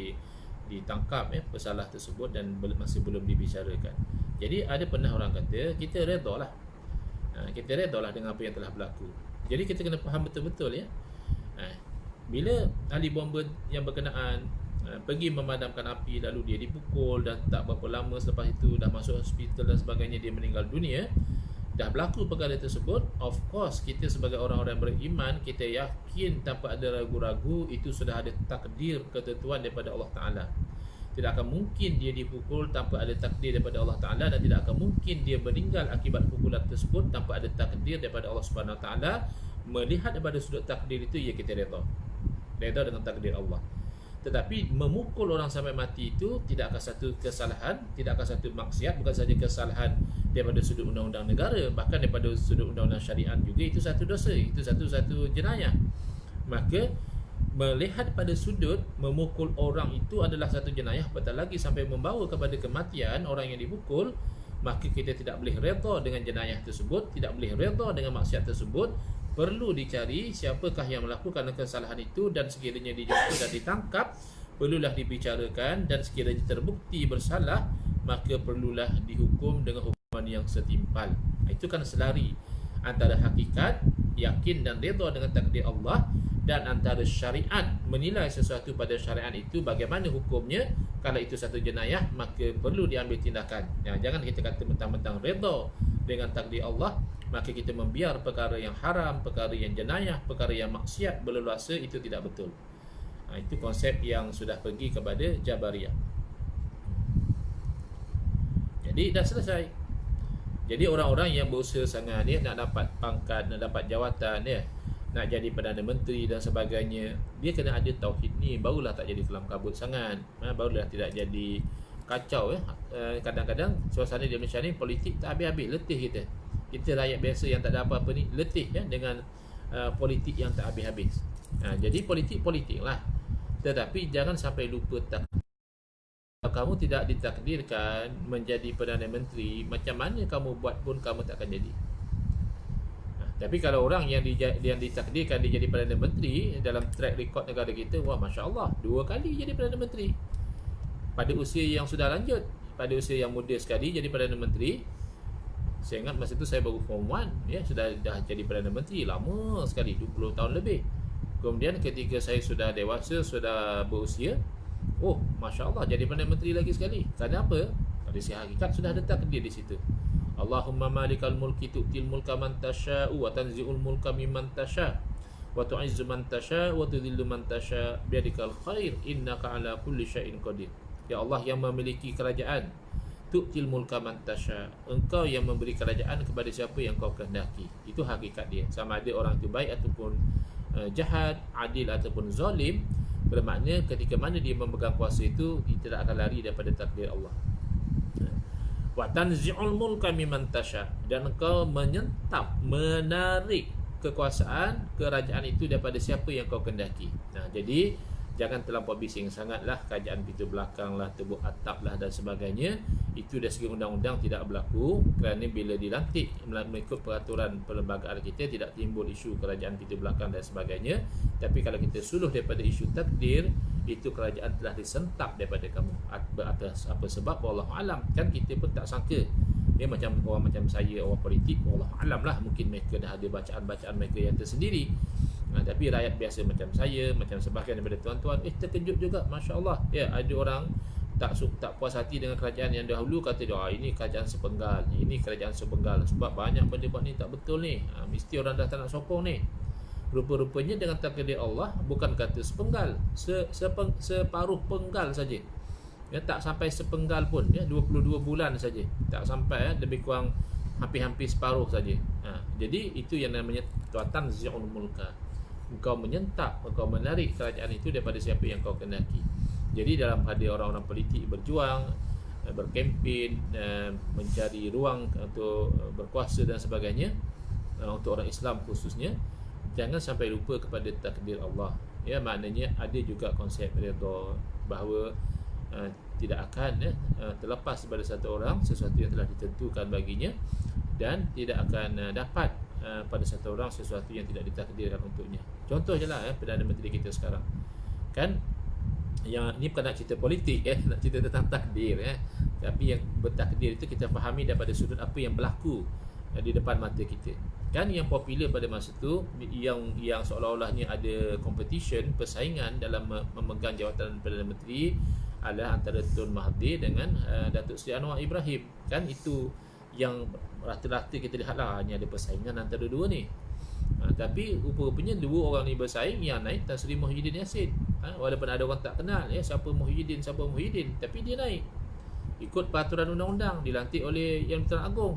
ditangkap, ya, pesalah tersebut, dan masih belum dibicarakan. Jadi ada pernah orang kata kita redha lah, kita redha lah dengan apa yang telah berlaku. Jadi kita kena faham betul-betul, ya. Bila ahli bomba yang berkenaan pergi memadamkan api, lalu dia dipukul, dan tak berapa lama selepas itu dah masuk hospital dan sebagainya, dia meninggal dunia, dah berlaku perkara tersebut, of course kita sebagai orang-orang beriman, kita yakin tanpa ada ragu-ragu itu sudah ada takdir, ketentuan daripada Allah Ta'ala. Tidak akan mungkin dia dipukul tanpa ada takdir daripada Allah Ta'ala, dan tidak akan mungkin dia meninggal akibat pukulan tersebut tanpa ada takdir daripada Allah Subhanahu Ta'ala. Melihat daripada sudut takdir itu, ya, kita redha dengan takdir Allah. Tetapi memukul orang sampai mati itu tidak akan satu kesalahan, tidak akan satu maksiat, bukan saja kesalahan daripada sudut undang-undang negara, bahkan daripada sudut undang-undang syariat juga itu satu dosa, itu satu jenayah. Maka melihat pada sudut memukul orang itu adalah satu jenayah, apatah lagi sampai membawa kepada kematian orang yang dipukul, maka kita tidak boleh redha dengan jenayah tersebut, tidak boleh redha dengan maksiat tersebut. Perlu dicari siapakah yang melakukan kesalahan itu, dan sekiranya dijumpa dan ditangkap, perlulah dibicarakan, dan sekiranya terbukti bersalah, maka perlulah dihukum dengan hukuman yang setimpal. Itu kan selari antara hakikat yakin dan redha dengan takdir Allah, dan antara syariat menilai sesuatu pada syariat itu bagaimana hukumnya. Kalau itu satu jenayah, maka perlu diambil tindakan. Jangan kita kata mentang-mentang redha dengan takdir Allah, maka kita membiar perkara yang haram, perkara yang jenayah, perkara yang maksiat berleluasa. Itu tidak betul. Itu konsep yang sudah pergi kepada Jabariyah. Jadi dah selesai. Jadi orang-orang yang berusaha sangat dia nak dapat pangkat, nak dapat jawatan dia, nak jadi Perdana Menteri dan sebagainya, dia kena ada tauhid ni, barulah tak jadi kelam kabut sangat, barulah tidak jadi kacau. Kadang-kadang suasana di Malaysia ni politik tak habis-habis, letih kita rakyat biasa yang tak ada apa-apa ni letih dengan politik yang tak habis-habis. Jadi politik lah, tetapi jangan sampai lupa kamu tidak ditakdirkan menjadi Perdana Menteri, macam mana kamu buat pun kamu tak akan jadi. Tapi kalau orang yang ditakdirkan dia jadi Perdana Menteri, dalam track record negara kita, wah Masya Allah, 2 kali jadi Perdana Menteri pada usia yang sudah lanjut, pada usia yang muda sekali jadi Perdana Menteri. Saya ingat masa itu saya baru form 1, dah jadi Perdana Menteri, lama sekali, 20 tahun lebih. Kemudian ketika saya sudah dewasa, sudah berusia, oh Masya Allah, jadi Perdana Menteri lagi sekali. Kenapa? Dari si hakikat sudah ada takdir di situ. Allahumma malikal mulki tu'til mulka man tasha' wa tanzi'ul mulka mimman tasha' wa tu'izzu man tasha' wa tudhillu man tasha' biyadikal khair innaka ala kulli syai'in qadir. Ya Allah yang memiliki kerajaan, tu'til mulka man tasha', engkau yang memberi kerajaan kepada siapa yang kau kehendaki. Itu hakikat dia. Sama ada orang itu baik ataupun jahat, adil ataupun zalim, bermakna ketika mana dia memegang kuasa itu, dia tidak akan lari daripada takdir Allah. Wa tanzi'ul mulka mimman tasha', dan engkau menyentap, menarik kekuasaan, kerajaan itu daripada siapa yang kau kehendaki. Jadi jangan terlampau bising sangatlah, kerajaan pintu belakang lah, tebuk atap lah dan sebagainya. Itu dari segi undang-undang tidak berlaku, kerana bila dilantik mengikut peraturan perlembagaan kita, tidak timbul isu kerajaan pintu belakang dan sebagainya. Tapi kalau kita suluh daripada isu takdir, itu kerajaan telah disentap daripada kamu. Atas apa sebab, wallahu alam. Kan kita pun tak sangka. Dia macam orang macam saya, orang politik, wallahu alam lah, mungkin mereka dah ada bacaan-bacaan mereka yang tersendiri. Tapi rakyat biasa macam saya, macam sebahagian daripada tuan-tuan, terkejut juga, Masya Allah. Ada orang tak puas hati dengan kerajaan yang dahulu, kata dia, ini kerajaan sepenggal, ini kerajaan sepenggal, sebab banyak benda buat ni tak betul ni, mesti orang dah tak nak sokong ni. Rupa-rupanya dengan takdir Allah, bukan kata sepenggal, separuh penggal saja, tak sampai sepenggal pun, 22 bulan saja, tak sampai, lebih kurang hampir-hampir separuh saja. Jadi itu yang namanya tuatan zi'ul mulka. Engkau menyentap, engkau menarik kerajaan itu daripada siapa yang kau kehendaki. Jadi dalam pada orang-orang politik berjuang, berkempen, mencari ruang untuk berkuasa dan sebagainya, untuk orang Islam khususnya, jangan sampai lupa kepada takdir Allah. Maknanya ada juga konsep redha, bahawa tidak akan terlepas daripada satu orang sesuatu yang telah ditentukan baginya, dan tidak akan dapat pada satu orang sesuatu yang tidak ditakdirkan untuknya. Contoh je lah Perdana Menteri kita sekarang kan, yang ini bukan nak cerita politik, nak cerita tentang takdir, tapi yang bertakdir itu kita fahami daripada sudut apa yang berlaku di depan mata kita. Kan yang popular pada masa itu, yang seolah-olahnya ada competition, persaingan dalam memegang jawatan Perdana Menteri, adalah antara Tun Mahathir dengan Datuk Seri Anwar Ibrahim. Kan itu yang rata-rata kita lihatlah, hanya ada persaingan antara dua ni. Tapi rupa-rupanya dua orang ni bersaing, yang naik Tan Sri Muhyiddin Yassin. Walaupun ada orang tak kenal siapa Muhyiddin, tapi dia naik ikut peraturan undang-undang, dilantik oleh Yang Bertuan Agong.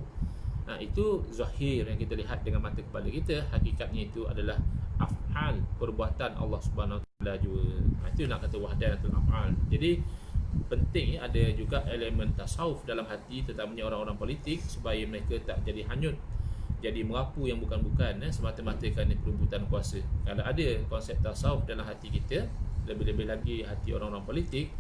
Itu zahir yang kita lihat dengan mata kepala kita. Hakikatnya itu adalah af'al, perbuatan Allah Subhanahu Wa Taala juga. Itu nak kata wahdanatul af'al. Jadi penting ada juga elemen tasawuf dalam hati, terutamanya orang-orang politik, supaya mereka tak jadi hanyut jadi merapu yang bukan-bukan semata-mata kerana perebutan kuasa. Kalau ada konsep tasawuf dalam hati kita, lebih-lebih lagi hati orang-orang politik,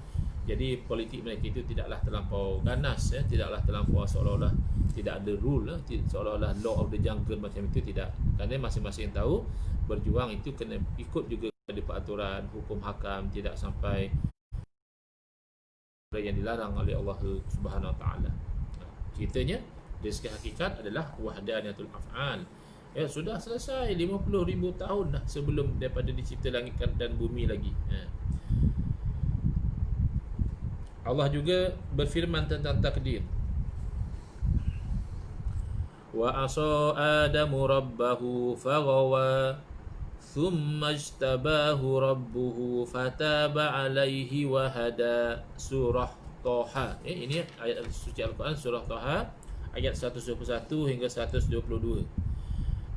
jadi politik mereka itu tidaklah terlampau ganas, tidaklah terlampau seolah-olah tidak ada rule, seolah-olah law of the jungle macam itu, tidak. Kerana masing-masing tahu berjuang itu kena ikut juga pada peraturan hukum hakam, tidak sampai yang dilarang oleh Allah Subhanahu Wa Taala. Ceritanya dari segi hakikat adalah wahdaniyatul af'al. Sudah selesai 50,000 tahun dah sebelum daripada dicipta langit dan bumi lagi. Allah juga berfirman tentang takdir. Wa asa Adamu rabbahu faghawa thumma ijtabahu rabbuhu fataba alaihi wa hada. Surah Taha. Ini ayat suci Al-Quran, surah Taha ayat 121 hingga 122.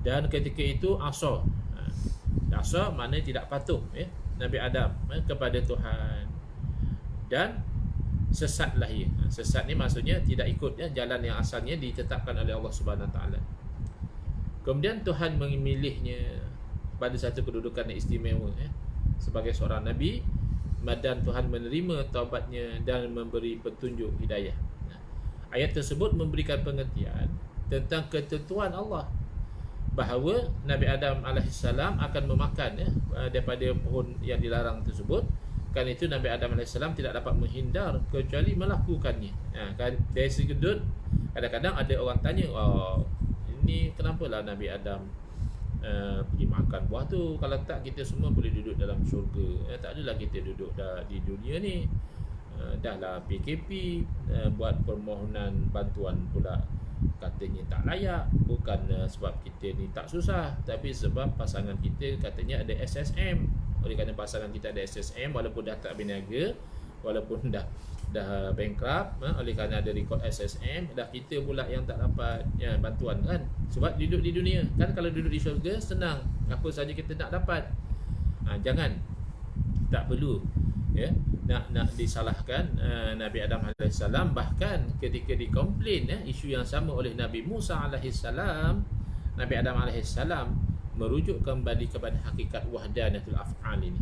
Dan ketika itu asa. Asa maknanya tidak patuh Nabi Adam kepada Tuhan. Dan sesatlah ia. Sesat ni maksudnya tidak ikut jalan yang asalnya ditetapkan oleh Allah Subhanahu Wa Taala. Kemudian Tuhan memilihnya pada satu kedudukan yang istimewa sebagai seorang nabi, dan Tuhan menerima taubatnya dan memberi petunjuk hidayah. Ayat tersebut memberikan pengertian tentang ketentuan Allah bahawa Nabi Adam AS akan memakan daripada pohon yang dilarang tersebut. Kerana itu Nabi Adam AS tidak dapat menghindar kecuali melakukannya. Kan dari sudut kadang-kadang ada orang tanya, ini kenapalah Nabi Adam pergi makan buah tu, kalau tak kita semua boleh duduk dalam syurga. Tak adalah kita duduk di dunia ni. Dahlah PKP, buat permohonan bantuan pula katanya tak layak. Bukan sebab kita ni tak susah, tapi sebab pasangan kita katanya ada SSM. Oleh kerana pasangan kita ada SSM, walaupun dah tak berniaga, walaupun dah bankrupt, oleh kerana ada rekod SSM, dah kita pula yang tak dapat bantuan kan. Sebab duduk di dunia kan, kalau duduk di syurga senang, apa saja kita nak dapat. Jangan, tak perlu nak disalahkan Nabi Adam AS. Bahkan ketika dikomplain isu yang sama oleh Nabi Musa AS, Nabi Adam AS merujuk kembali kepada hakikat wahdaniyatul af'al ini.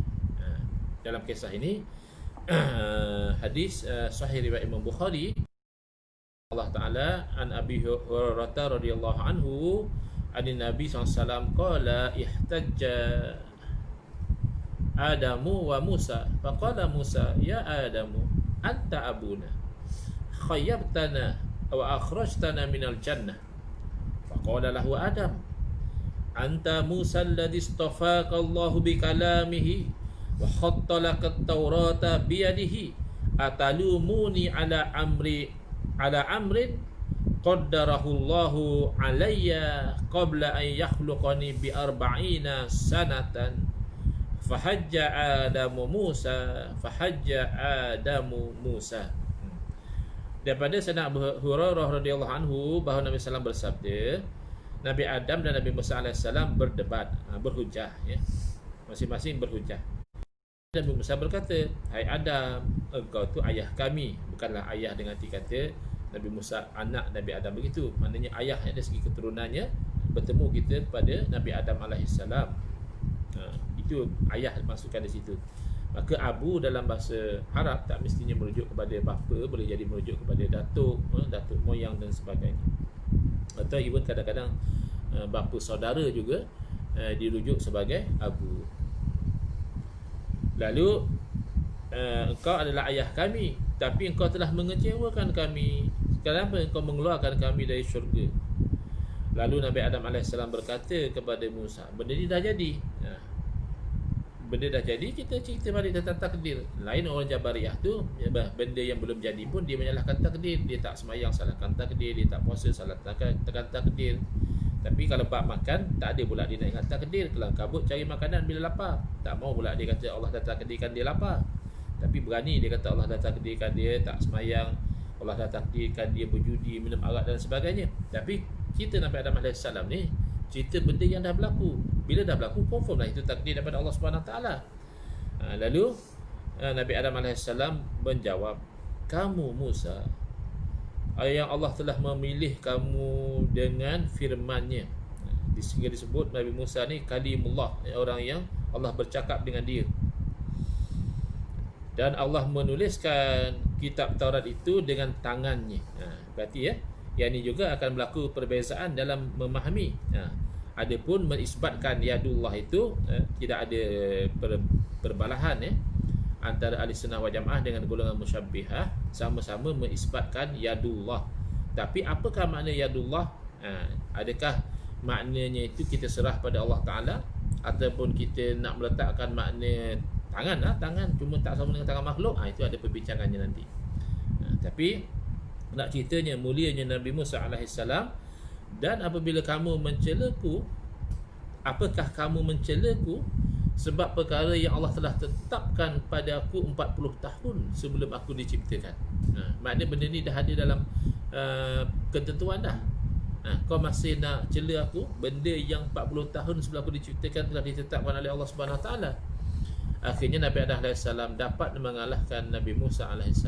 Dalam kisah ini hadis sahih riwayat Imam Bukhari, Allah Ta'ala an Abi Hurairah radhiyallahu anhu an Nabi SAW qala ihtajja Adamu wa Musa faqala Musa ya Adamu anta abuna khayyabtana wa akhrajtana minal jannah faqala lahu Adam anta Musa alladhi istafaka Allahu bikalamihi wa khatta laka at-taurata biyadihi atalumuni ala amrin qaddarahu Allahu alayya qabla an yakhluqani bi 40 sanatan fahajja Adamu Musa. Daripada Sayyidina Abu Hurairah radhiyallahu anhu bahawa Nabi SAW bersabda, Nabi Adam dan Nabi Musa AS berdebat, berhujah masing-masing berhujah. Nabi Musa berkata, hai Adam, engkau tu ayah kami. Bukanlah ayah dengan arti kata Nabi Musa anak Nabi Adam begitu. Maknanya ayah dari segi keturunannya bertemu kita pada Nabi Adam AS. Itu ayah masukkan di situ. Maka abu dalam bahasa Arab tak mestinya merujuk kepada bapa, boleh jadi merujuk kepada datuk moyang dan sebagainya. Atau even kadang-kadang bapa saudara juga dirujuk sebagai abu. Lalu engkau adalah ayah kami, tapi engkau telah mengecewakan kami. Kenapa engkau mengeluarkan kami dari syurga? Lalu Nabi Adam AS berkata kepada Musa, benda ni dah jadi. Benda dah jadi, kita cerita balik tentang takdir. Lain orang Jabariyah tu, benda yang belum jadi pun dia menyalahkan takdir. Dia tak semayang, salahkan takdir. Dia tak puasa, salahkan takdir. Tapi kalau bab makan, tak ada pula dia nak ingat takdir. Kelang kabut cari makanan bila lapar. Tak mau pula dia kata Allah dah takdirkan dia lapar. Tapi berani dia kata Allah dah takdirkan dia tak semayang, Allah dah takdirkan dia berjudi, minum arak dan sebagainya. Tapi kita Nabi Adam AS ni cerita benda yang dah berlaku. Bila dah berlaku, confirm lah itu takdir daripada Allah SWT. Lalu Nabi Adam AS menjawab, kamu Musa, yang Allah telah memilih kamu dengan firman-Nya. Sehingga disebut Nabi Musa ni kalimullah, orang yang Allah bercakap dengan dia. Dan Allah menuliskan kitab Taurat itu dengan tangannya. Berarti yang ini juga akan berlaku perbezaan dalam memahami. Adapun menisbatkan yadullah itu tidak ada perbalahan antara ahli sunnah wal jamaah dengan golongan musyabbihah, sama-sama menisbatkan yadullah. Tapi apakah makna yadullah? Adakah maknanya itu kita serah pada Allah Ta'ala, ataupun kita nak meletakkan makna tangan tangan cuma tak sama dengan tangan makhluk? Itu ada perbincangannya nanti. Tapi nak ceritanya mulianya Nabi Musa alaihissalam, dan apabila kamu mencelaku, apakah kamu mencelaku sebab perkara yang Allah telah tetapkan pada aku 40 tahun sebelum aku diciptakan. Maknanya benda ni dah ada dalam ketentuan dah. Kau masih nak cela aku, benda yang 40 tahun sebelum aku diciptakan telah ditetapkan oleh Allah Subhanahu Wa Taala. Akhirnya Nabi Adam AS dapat mengalahkan Nabi Musa AS.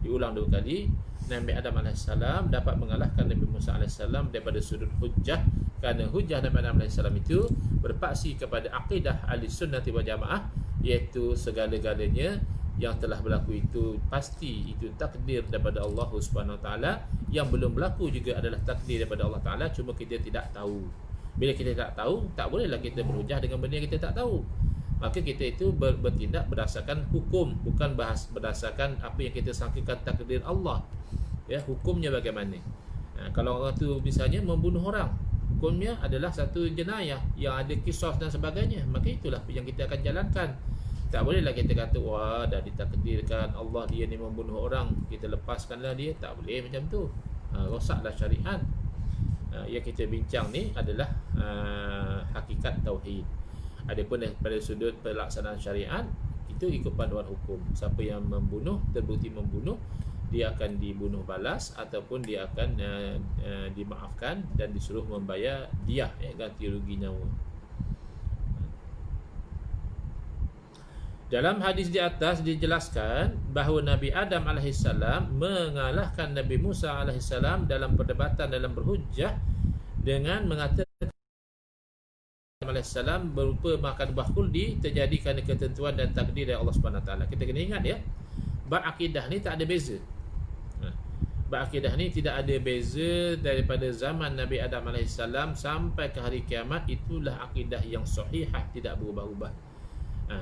Diulang 2 kali. Nabi Adam AS dapat mengalahkan Nabi Musa AS daripada sudut hujjah, kerana hujjah Nabi Adam AS itu berpaksi kepada akidah ahli sunnati wal jamaah, iaitu segala-galanya yang telah berlaku itu pasti itu takdir daripada Allah Subhanahu Wa Taala. Yang belum berlaku juga adalah takdir daripada Allah Taala, cuma kita tidak tahu. Bila kita tak tahu, tak bolehlah kita berhujah dengan benda yang kita tak tahu. Maka kita itu bertindak berdasarkan hukum, bukan berdasarkan apa yang kita sangkakan takdir Allah. Hukumnya bagaimana? Kalau orang tu misalnya membunuh orang, hukumnya adalah satu jenayah yang ada kisah dan sebagainya, maka itulah yang kita akan jalankan. Tak bolehlah kita kata wah dah ditakdirkan Allah dia ni membunuh orang, kita lepaskanlah dia. Tak boleh macam tu. Rosaklah syariat. Yang kita bincang ni adalah hakikat tauhid. Adapun daripada sudut pelaksanaan syariat, itu ikut panduan hukum. Siapa yang membunuh, terbukti membunuh, dia akan dibunuh balas, ataupun dia akan dimaafkan dan disuruh membayar diah, ganti rugi nyawa. Dalam hadis di atas dijelaskan bahawa Nabi Adam AS mengalahkan Nabi Musa AS dalam perdebatan, dalam berhujjah, dengan mengatakan AS berupa makan buah khuldi terjadi kerana ketentuan dan takdir dari Allah Subhanahu Taala. Kita kena ingat bab akidah ni tak ada beza. Bab akidah ni tidak ada beza daripada zaman Nabi Adam AS sampai ke hari kiamat. Itulah akidah yang sahihah, tidak berubah-ubah.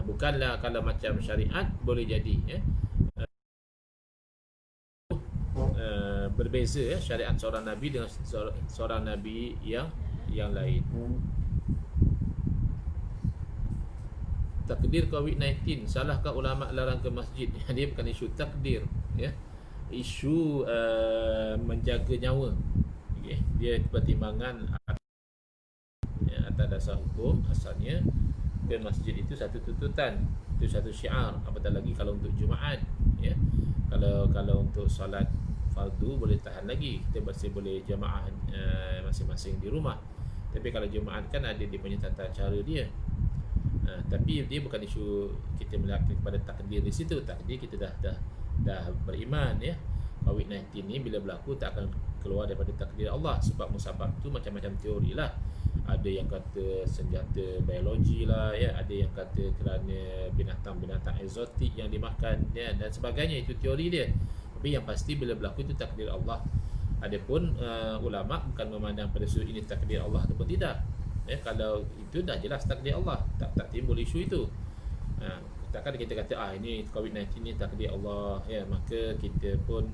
Bukanlah kalau macam syariat boleh jadi berbeza syariat seorang Nabi dengan seorang Nabi yang lain. Takdir COVID-19, salahkah ulama larang ke masjid? Dia bukan isu takdir, isu menjaga nyawa. Dia pertimbangan atas dasar hukum. Asalnya ke masjid itu satu tuntutan, itu satu syiar. Apatah lagi kalau untuk Jumaat, kalau untuk solat fardu boleh tahan lagi, kita masih boleh jemaah masing-masing di rumah. Tapi kalau Jumaat kan ada dia punya tata cara dia. Tapi dia bukan isu kita melihat kepada takdir di situ. Takdir kita dah beriman COVID-19 ni bila berlaku tak akan keluar daripada takdir Allah. Sebab musabab tu macam-macam teori lah. Ada yang kata senjata biologi lah, ada yang kata kerana binatang-binatang eksotik yang dimakan, dan sebagainya. Itu teori dia. Tapi yang pasti bila berlaku itu takdir Allah. Adapun ulama bukan memandang pada sudut ini takdir Allah ataupun tidak. Kalau itu dah jelas takdir Allah, tak timbul isu itu. Takkan kita kata ini COVID-19 ni takdir Allah, maka kita pun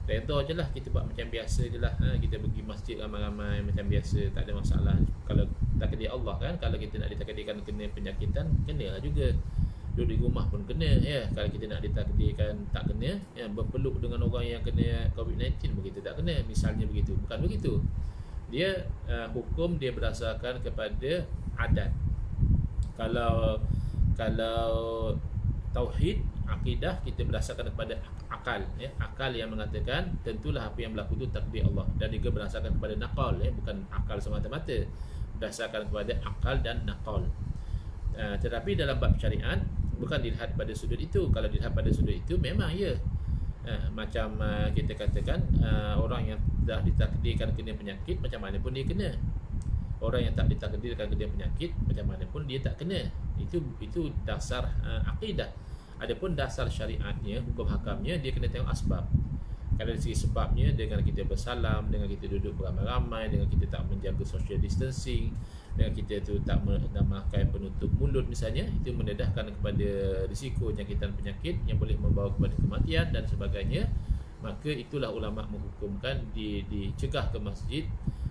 redha je lah, kita buat macam biasa je lah. Kita pergi masjid ramai-ramai macam biasa, tak ada masalah. Kalau takdir Allah kan, kalau kita nak ditakdirkan kena penyakitan, kena lah juga. Duduk di rumah pun kena. Kalau kita nak ditakdirkan tak kena, berpeluk dengan orang yang kena COVID-19 pun kita tak kena. Misalnya begitu. Bukan begitu. Dia hukum dia berdasarkan kepada adat. Kalau tauhid, akidah, kita berdasarkan kepada akal, akal yang mengatakan tentulah apa yang berlaku itu takdir Allah, dan juga berdasarkan kepada naqal, bukan akal semata-mata, berdasarkan kepada akal dan naqal. Tetapi dalam bab syariat bukan dilihat pada sudut itu. Kalau dilihat pada sudut itu memang Macam kita katakan orang yang dah ditakdirkan kena penyakit, macam mana pun dia kena. Orang yang tak ditakdirkan kena penyakit, macam mana pun dia tak kena. Itu dasar akidah. Adapun dasar syariatnya, hukum hakamnya, dia kena tengok asbab. Kalau dari segi sebabnya, dengan kita bersalam, dengan kita duduk beramai-ramai, dengan kita tak menjaga social distancing, dengan kita tu tak memakai penutup mulut misalnya, itu mendedahkan kepada risiko jangkitan penyakit yang boleh membawa kepada kematian dan sebagainya. Maka itulah ulama menghukumkan dicegah ke masjid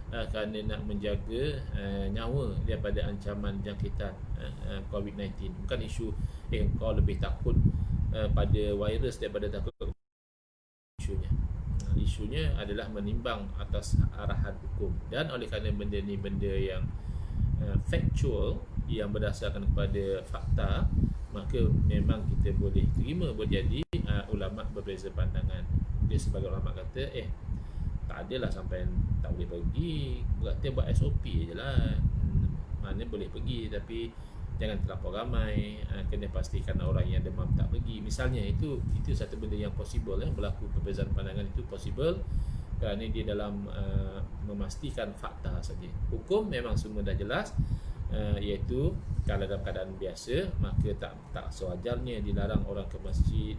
kerana nak menjaga nyawa daripada ancaman jangkitan COVID-19. Bukan isu kau lebih takut pada virus daripada takut isunya adalah menimbang atas arahan hukum. Dan oleh kerana benda ni benda yang factual, yang berdasarkan kepada fakta, maka memang kita boleh terima. Boleh jadi ulama berbeza pandangan. Dia sebagai ulama kata tak adalah sampai tak boleh pergi, berarti buat SOP je lah. Mana boleh pergi, tapi jangan terlampau ramai, kena pastikan orang yang demam tak pergi. Misalnya itu satu benda yang possible. Berlaku perbezaan pandangan itu possible kerana dia dalam memastikan fakta saja. Hukum memang semua dah jelas, iaitu kalau dalam keadaan biasa maka tak sewajarnya dilarang orang ke masjid,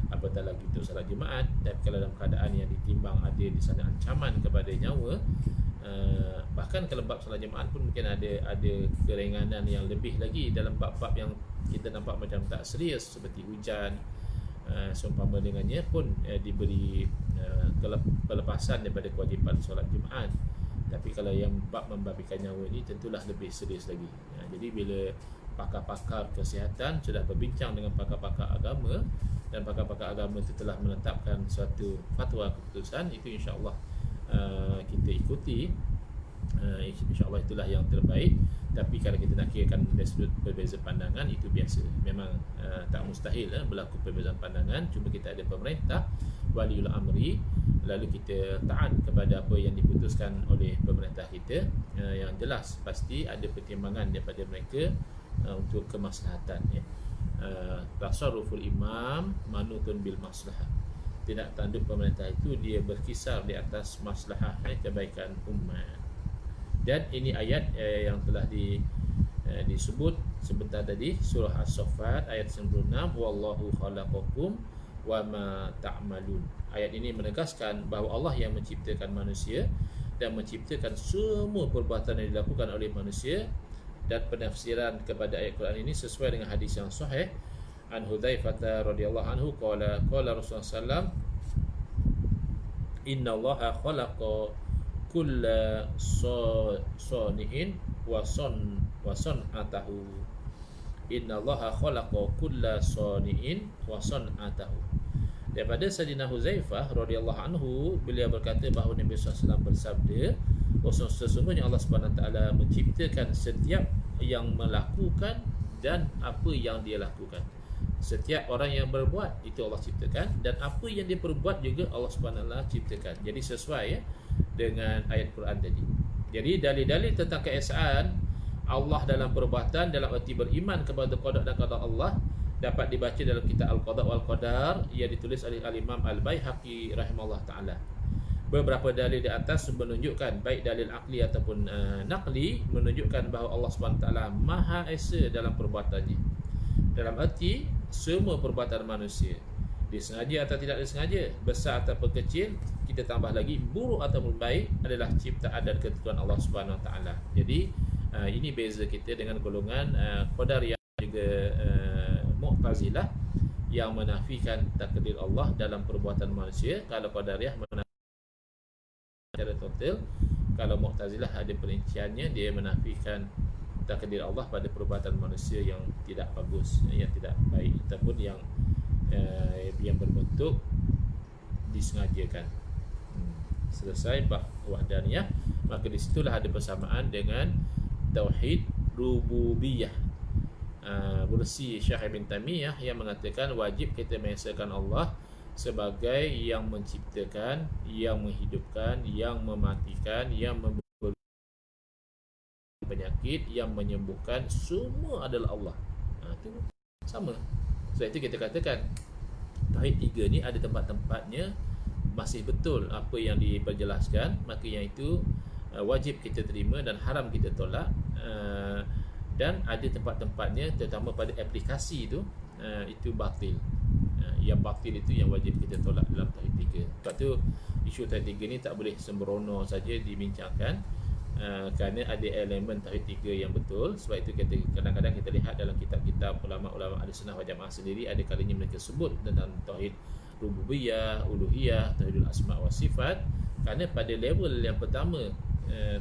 apatah lagi untuk salat Jumaat. Tapi kalau dalam keadaan yang ditimbang ada di sana ancaman kepada nyawa, bahkan kalau bab salat Jumaat pun mungkin ada keringanan yang lebih lagi dalam bab-bab yang kita nampak macam tak serius, seperti hujan, seumpama dengannya pun diberi pelepasan daripada kewajipan solat Jumaat. Tapi kalau yang bab membabikan nyawa ni tentulah lebih serius lagi. Jadi bila pakar-pakar kesihatan sudah berbincang dengan pakar-pakar agama, dan pakar-pakar agama itu telah menetapkan suatu fatwa keputusan, itu insya-Allah kita ikuti. InsyaAllah itulah yang terbaik. Tapi kalau kita nak kirakan dari sudut berbeza pandangan, itu biasa. Memang tak mustahil berlaku perbezaan pandangan. Cuma kita ada pemerintah, waliul amri, lalu kita taat kepada apa yang diputuskan oleh pemerintah kita. Yang jelas pasti ada pertimbangan daripada mereka untuk kemaslahatan. Tasarruful imam manutun bil maslahah. Tidak tanduk pemerintah itu dia berkisar di atas maslahah, kebaikan umat. Dan ini ayat yang telah disebut sebentar tadi, surah As-Saffat ayat 96, wallahu khalaqakum wama ta'malun. Ayat ini menegaskan bahawa Allah yang menciptakan manusia dan menciptakan semua perbuatan yang dilakukan oleh manusia. Dan penafsiran kepada ayat Quran ini sesuai dengan hadis yang sahih an Hudzaifah radhiyallahu anhu qala Rasulullah sallallahu inna Allaha khalaqa kulla sani'in wa san'atahu. Inna Allaha khalaqa kulla sani'in wa san'atahu. Daripada Sayyidina Hudzaifah radhiyallahu anhu, beliau berkata bahawa Nabi SAW bersabda, sesungguhnya Allah SWT menciptakan setiap yang melakukan dan apa yang dia lakukan. Setiap orang yang berbuat itu Allah ciptakan, dan apa yang dia perbuat juga Allah SWT ciptakan. Jadi sesuai dengan ayat Quran tadi. Jadi dalil-dalil tentang keesaan Allah dalam perbuatan, dalam erti beriman kepada qada dan qadar Allah, dapat dibaca dalam kitab Al-Qada wal Qadar yang ditulis oleh Al-Imam Al-Baihaqi rahimahullah ta'ala. Beberapa dalil di atas menunjukkan, baik dalil akli ataupun naqli, menunjukkan bahawa Allah SWT Maha Esa dalam perbuatannya. Dalam arti semua perbuatan manusia, disengaja atau tidak disengaja, besar ataupun kecil, kita tambah lagi buruk ataupun baik, adalah ciptaan dan ketentuan Allah SWT. Jadi ini beza kita dengan golongan Qadariyah juga Mu'tazilah yang menafikan takdir Allah dalam perbuatan manusia. Kalau Qadariyah menafikan secara total, kalau Mu'tazilah ada perinciannya, dia menafikan takdir Allah pada perbuatan manusia yang tidak bagus, yang tidak baik, ataupun yang berbentuk disengajakan. Selesai bab wahdaniyah, maka di situlah ada persamaan dengan tauhid rububiyah. Versi Syekh Ibn Taimiyah yang mengatakan wajib kita mengesahkan Allah sebagai yang menciptakan, yang menghidupkan, yang mematikan, yang memberi penyakit, yang menyembuhkan, semua adalah Allah. Itu sama. Sebab itu kita katakan Tauhid 3 ni ada tempat-tempatnya masih betul apa yang diperjelaskan, maka yang itu wajib kita terima dan haram kita tolak. Dan ada tempat-tempatnya terutama pada aplikasi itu batil. Yang batil itu yang wajib kita tolak dalam Tauhid 3. Sebab tu isu Tauhid 3 ni tak boleh sembrono saja dibincangkan, kerana ada elemen Tauhid 3 yang betul. Sebab itu kadang-kadang kita lihat dalam kitab-kitab ulama-ulama Ahlussunnah wal Jamaah sendiri, ada kalanya mereka sebut tentang Tauhid Rububiyah, Uluhiyah, Tauhidul Asma' wa Sifat, kerana pada level yang pertama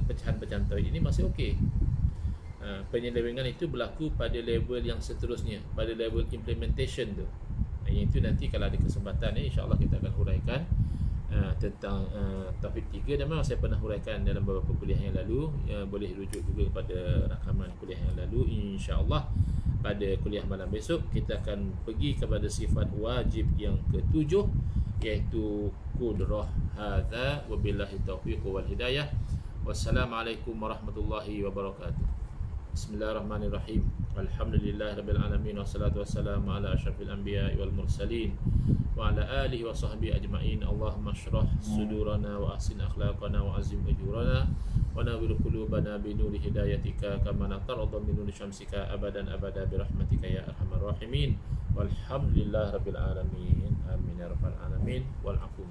pecahan-pecahan Tauhid ini masih okey. Penyelewengan itu berlaku pada level yang seterusnya, pada level implementation tu. Yang itu nanti kalau ada kesempatan insya-Allah kita akan huraikan tentang Tauhid 3, dan memang saya pernah huraikan dalam beberapa kuliah yang lalu. Boleh rujuk juga kepada rakaman kuliah yang lalu. Insya-Allah pada kuliah malam besok kita akan pergi kepada sifat wajib yang ketujuh, iaitu qudrah. Hadza wabillahi taufiq wal hidayah. Wassalamualaikum warahmatullahi wabarakatuh. Bismillahirrahmanirrahim. Alhamdulillahirabbil alamin, wassalatu wassalamu ala asyrafil anbiya'i wal mursalin wa ala alihi wa sahbihi ajma'in. Allahumma shrah sudurana wa ahsin akhlaqana wa azim ujurana wa nawwir qulubana bi nuri hidayatika kama natarda min nuri syamsika abadan abada bi rahmatika ya arhamar rahimin. Walhamdulillahirabbil alamin. Amin ya rabbal alamin. Wal afu.